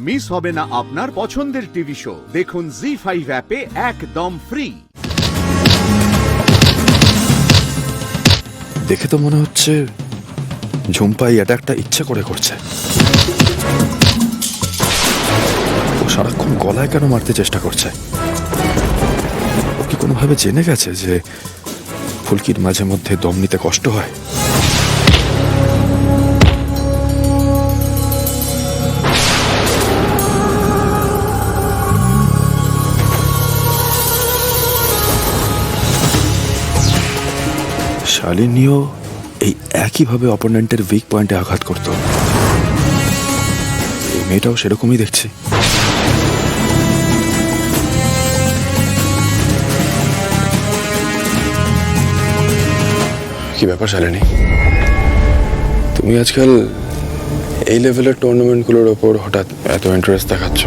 Miss হবে না আপনার পছন্দের টিভি শো। দেখুন জি5 অ্যাপে একদম ফ্রি। দেখে তো মনে হচ্ছে ঝুম্পাই এটা একটা ইচ্ছে করে করছে। ও সারাক্ষণ গলায় কেন মারতে চেষ্টা করছে? ও কি কোনোভাবে জেনে গেছে যে ফুলকির মাঝে মধ্যে দম নিতে কষ্ট হয়? শালিনীও এই একইভাবে অপোনেন্টের উইক পয়েন্টে আঘাত করত। এই মেয়েটাও সেরকমই দেখছি। কি ব্যাপার শালিনী, তুমি আজকাল এই লেভেলের টুর্নামেন্টগুলোর ওপর হঠাৎ এত ইন্টারেস্ট দেখাচ্ছ?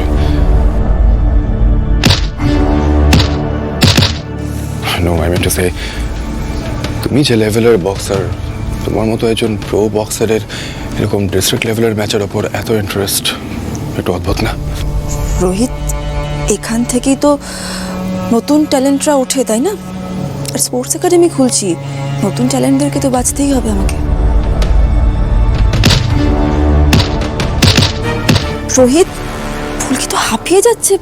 No, I mean to say, তুমি যে লেভেলের বক্সার, তোমার মতো একজন প্রো বক্সারের এরকম ডিস্ট্রিক্ট লেভেলের ম্যাচের ওপর এত ইন্টারেস্ট একটু অদ্ভুত না? রোহিত, এখান থেকেই তো নতুন ট্যালেন্টরা ওঠে, তাই না? আর স্পোর্টস একাডেমি খুলছি, নতুন ট্যালেন্টদেরকে তো বাঁচতেই হবে আমাকে। রোহিত, ফুলকি তো হাঁপিয়ে যাচ্ছে।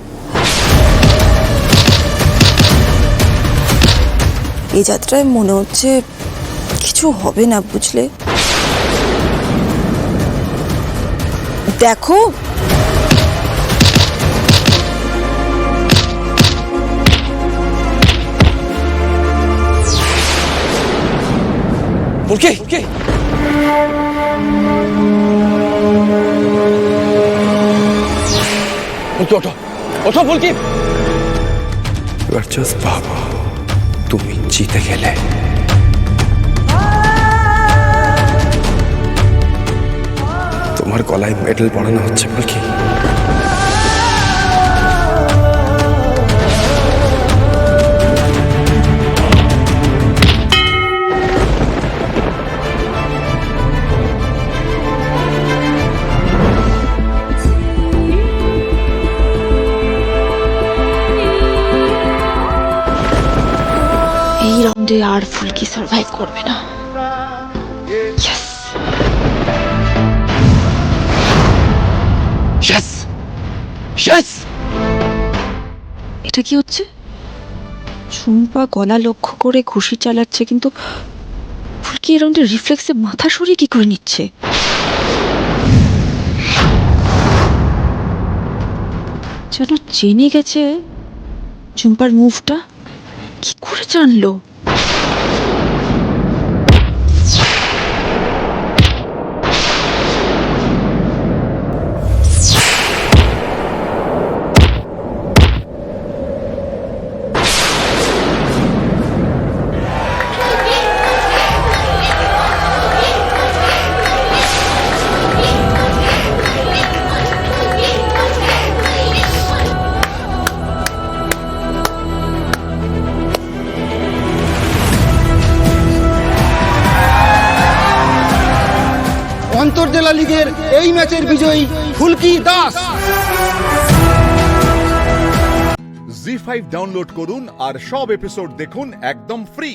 এই যাত্রায় মনে হচ্ছে কিছু হবে না, বুঝলে? দেখো, ফুলকি, ওঠো ওঠো ফুলকি। জাস্ট ভাবো, তুমি জিতে গেলে। তোমার গলায় মেডেল পরানো হচ্ছে ফুলকি। এই রাউন্ডে আর ফুলকি সার্ভাইভ করবে না। Yes! Yes! Yes! এটা কি হচ্ছে? ঝুম্পা গলা লক্ষ্য করে ঘুষি চালাচ্ছে, কিন্তু ফুলকি এই রাউন্ডে রিফ্লেক্সে মাথা সরিয়ে কি করে নিচ্ছে? যেন জেনে গেছে ঝুম্পার মুভটা। কি করে জানলো? আন্তর্জেলা লিগের এই ম্যাচের বিজয়ী ফুলকি দাস। জি5 ডাউনলোড করুন আর সব এপিসোড দেখুন একদম ফ্রি।